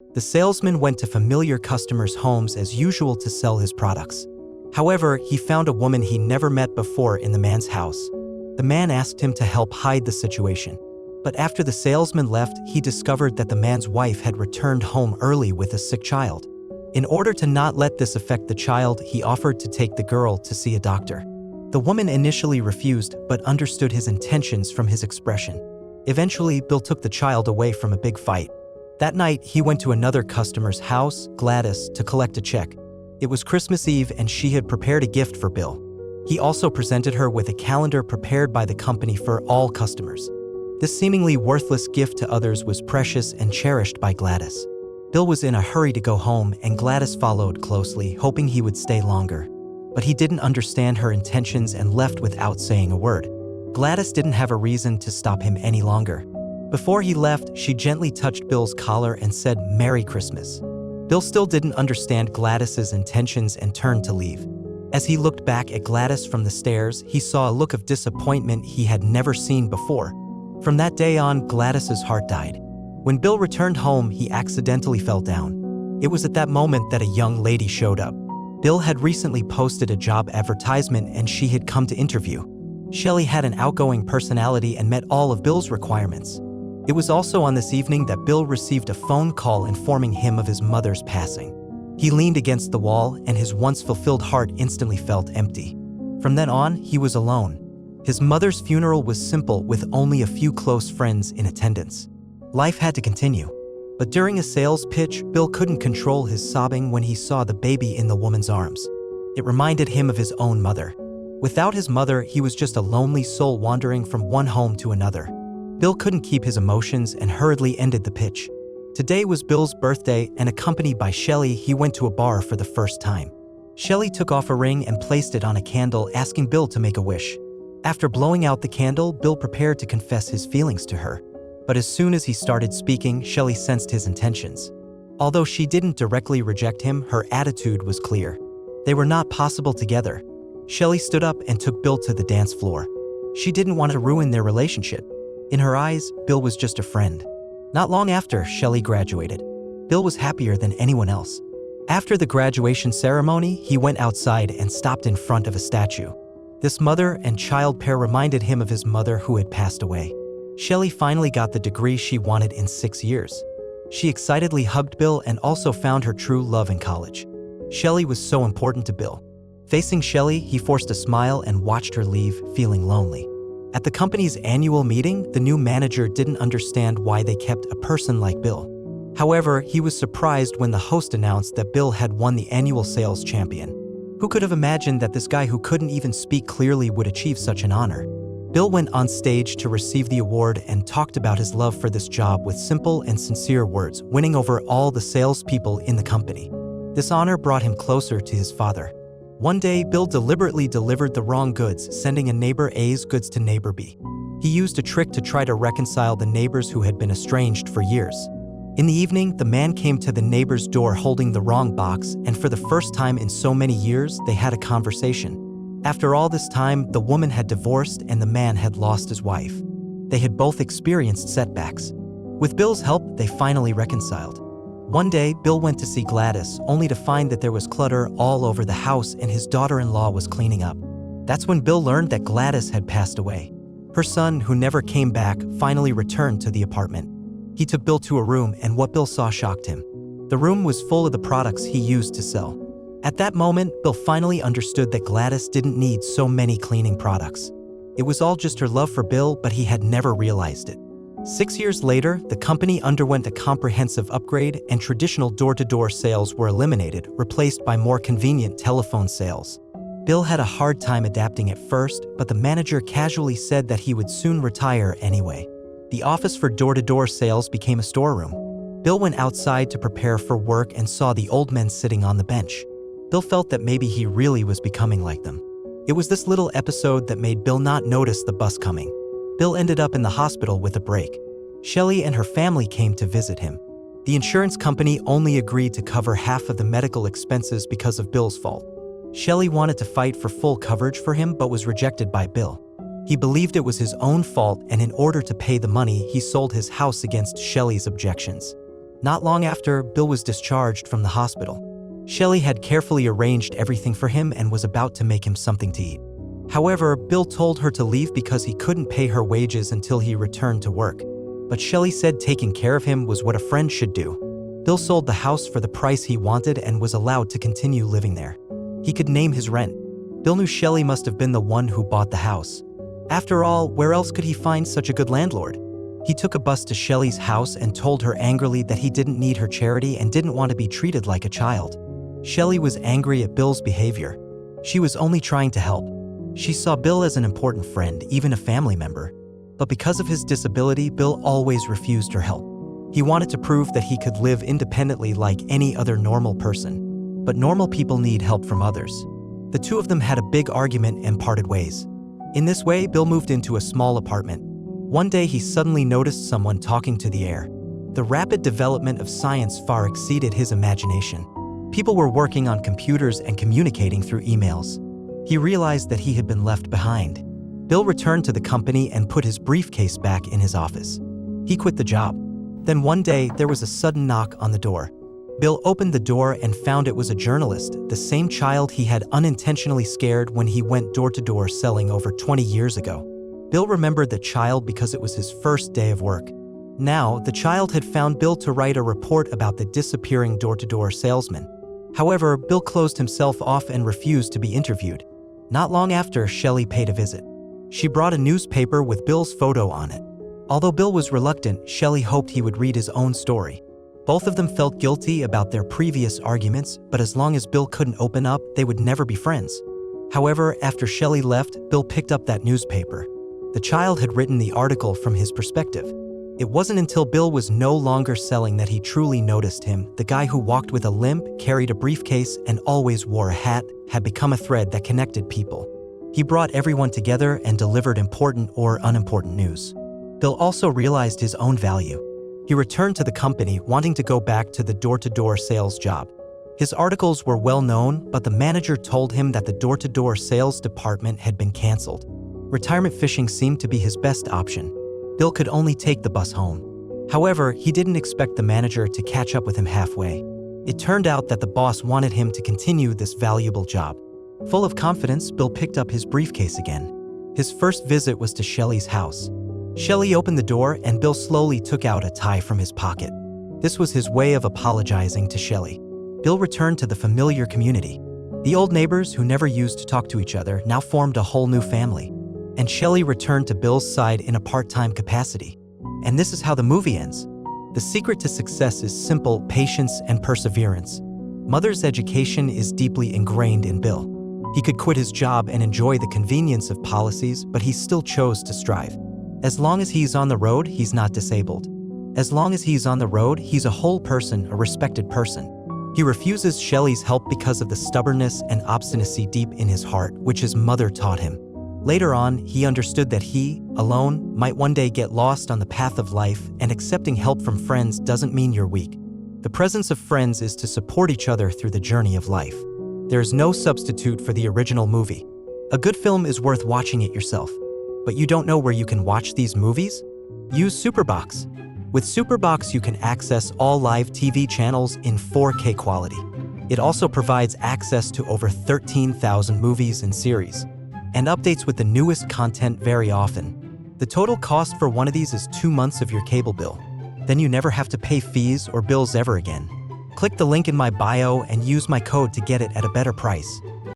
The salesman went to familiar customers' homes as usual to sell his products. However, he found a woman he never met before in the man's house. The man asked him to help hide the situation. But after the salesman left, he discovered that the man's wife had returned home early with a sick child. In order to not let this affect the child, he offered to take the girl to see a doctor. The woman initially refused, but understood his intentions from his expression. Eventually, Bill took the child away from a big fight. That night, he went to another customer's house, Gladys, to collect a check. It was Christmas Eve and she had prepared a gift for Bill. He also presented her with a calendar prepared by the company for all customers. This seemingly worthless gift to others was precious and cherished by Gladys. Bill was in a hurry to go home and Gladys followed closely, hoping he would stay longer. But he didn't understand her intentions and left without saying a word. Gladys didn't have a reason to stop him any longer. Before he left, she gently touched Bill's collar and said, "Merry Christmas." Bill still didn't understand Gladys's intentions and turned to leave. As he looked back at Gladys from the stairs, he saw a look of disappointment he had never seen before. From that day on, Gladys's heart died. When Bill returned home, he accidentally fell down. It was at that moment that a young lady showed up. Bill had recently posted a job advertisement and she had come to interview. Shelley had an outgoing personality and met all of Bill's requirements. It was also on this evening that Bill received a phone call informing him of his mother's passing. He leaned against the wall and his once fulfilled heart instantly felt empty. From then on, he was alone. His mother's funeral was simple with only a few close friends in attendance. Life had to continue. But during a sales pitch, Bill couldn't control his sobbing when he saw the baby in the woman's arms. It reminded him of his own mother. Without his mother, he was just a lonely soul wandering from one home to another. Bill couldn't keep his emotions and hurriedly ended the pitch. Today was Bill's birthday, and accompanied by Shelley, he went to a bar for the first time. Shelley took off a ring and placed it on a candle, asking Bill to make a wish. After blowing out the candle, Bill prepared to confess his feelings to her. But as soon as he started speaking, Shelley sensed his intentions. Although she didn't directly reject him, her attitude was clear. They were not possible together. Shelley stood up and took Bill to the dance floor. She didn't want to ruin their relationship. In her eyes, Bill was just a friend. Not long after, Shelley graduated. Bill was happier than anyone else. After the graduation ceremony, he went outside and stopped in front of a statue. This mother and child pair reminded him of his mother who had passed away. Shelley finally got the degree she wanted in 6 years. She excitedly hugged Bill and also found her true love in college. Shelley was so important to Bill. Facing Shelley, he forced a smile and watched her leave, feeling lonely. At the company's annual meeting, the new manager didn't understand why they kept a person like Bill. However, he was surprised when the host announced that Bill had won the annual sales champion. Who could have imagined that this guy who couldn't even speak clearly would achieve such an honor? Bill went on stage to receive the award and talked about his love for this job with simple and sincere words, winning over all the salespeople in the company. This honor brought him closer to his father. One day, Bill deliberately delivered the wrong goods, sending a neighbor A's goods to neighbor B. He used a trick to try to reconcile the neighbors who had been estranged for years. In the evening, the man came to the neighbor's door holding the wrong box, and for the first time in so many years, they had a conversation. After all this time, the woman had divorced and the man had lost his wife. They had both experienced setbacks. With Bill's help, they finally reconciled. One day, Bill went to see Gladys, only to find that there was clutter all over the house and his daughter-in-law was cleaning up. That's when Bill learned that Gladys had passed away. Her son, who never came back, finally returned to the apartment. He took Bill to a room and what Bill saw shocked him. The room was full of the products he used to sell. At that moment, Bill finally understood that Gladys didn't need so many cleaning products. It was all just her love for Bill, but he had never realized it. 6 years later, the company underwent a comprehensive upgrade and traditional door-to-door sales were eliminated, replaced by more convenient telephone sales. Bill had a hard time adapting at first, but the manager casually said that he would soon retire anyway. The office for door-to-door sales became a storeroom. Bill went outside to prepare for work and saw the old men sitting on the bench. Bill felt that maybe he really was becoming like them. It was this little episode that made Bill not notice the bus coming. Bill ended up in the hospital with a break. Shelley and her family came to visit him. The insurance company only agreed to cover half of the medical expenses because of Bill's fault. Shelley wanted to fight for full coverage for him but was rejected by Bill. He believed it was his own fault and in order to pay the money, he sold his house against Shelley's objections. Not long after, Bill was discharged from the hospital. Shelley had carefully arranged everything for him and was about to make him something to eat. However, Bill told her to leave because he couldn't pay her wages until he returned to work. But Shelley said taking care of him was what a friend should do. Bill sold the house for the price he wanted and was allowed to continue living there. He could name his rent. Bill knew Shelley must have been the one who bought the house. After all, where else could he find such a good landlord? He took a bus to Shelley's house and told her angrily that he didn't need her charity and didn't want to be treated like a child. Shelley was angry at Bill's behavior. She was only trying to help. She saw Bill as an important friend, even a family member. But because of his disability, Bill always refused her help. He wanted to prove that he could live independently like any other normal person. But normal people need help from others. The two of them had a big argument and parted ways. In this way, Bill moved into a small apartment. One day, he suddenly noticed someone talking to the air. The rapid development of science far exceeded his imagination. People were working on computers and communicating through emails. He realized that he had been left behind. Bill returned to the company and put his briefcase back in his office. He quit the job. Then one day, there was a sudden knock on the door. Bill opened the door and found it was a journalist, the same child he had unintentionally scared when he went door-to-door selling over 20 years ago. Bill remembered the child because it was his first day of work. Now, the child had found Bill to write a report about the disappearing door-to-door salesman. However, Bill closed himself off and refused to be interviewed. Not long after, Shelley paid a visit. She brought a newspaper with Bill's photo on it. Although Bill was reluctant, Shelley hoped he would read his own story. Both of them felt guilty about their previous arguments, but as long as Bill couldn't open up, they would never be friends. However, after Shelley left, Bill picked up that newspaper. The child had written the article from his perspective. It wasn't until Bill was no longer selling that he truly noticed him. The guy who walked with a limp, carried a briefcase, and always wore a hat had become a thread that connected people. He brought everyone together and delivered important or unimportant news. Bill also realized his own value. He returned to the company, wanting to go back to the door-to-door sales job. His articles were well known, but the manager told him that the door-to-door sales department had been canceled. Retirement fishing seemed to be his best option. Bill could only take the bus home. However, he didn't expect the manager to catch up with him halfway. It turned out that the boss wanted him to continue this valuable job. Full of confidence, Bill picked up his briefcase again. His first visit was to Shelley's house. Shelley opened the door and Bill slowly took out a tie from his pocket. This was his way of apologizing to Shelley. Bill returned to the familiar community. The old neighbors who never used to talk to each other now formed a whole new family. And Shelley returned to Bill's side in a part-time capacity. And this is how the movie ends. The secret to success is simple: patience and perseverance. Mother's education is deeply ingrained in Bill. He could quit his job and enjoy the convenience of policies, but he still chose to strive. As long as he's on the road, he's not disabled. As long as he's on the road, he's a whole person, a respected person. He refuses Shelley's help because of the stubbornness and obstinacy deep in his heart, which his mother taught him. Later on, he understood that he, alone, might one day get lost on the path of life, and accepting help from friends doesn't mean you're weak. The presence of friends is to support each other through the journey of life. There is no substitute for the original movie. A good film is worth watching it yourself. But you don't know where you can watch these movies? Use Superbox. With Superbox, you can access all live TV channels in 4K quality. It also provides access to over 13,000 movies and series, and updates with the newest content very often. The total cost for one of these is 2 months of your cable bill. Then you never have to pay fees or bills ever again. Click the link in my bio and use my code to get it at a better price.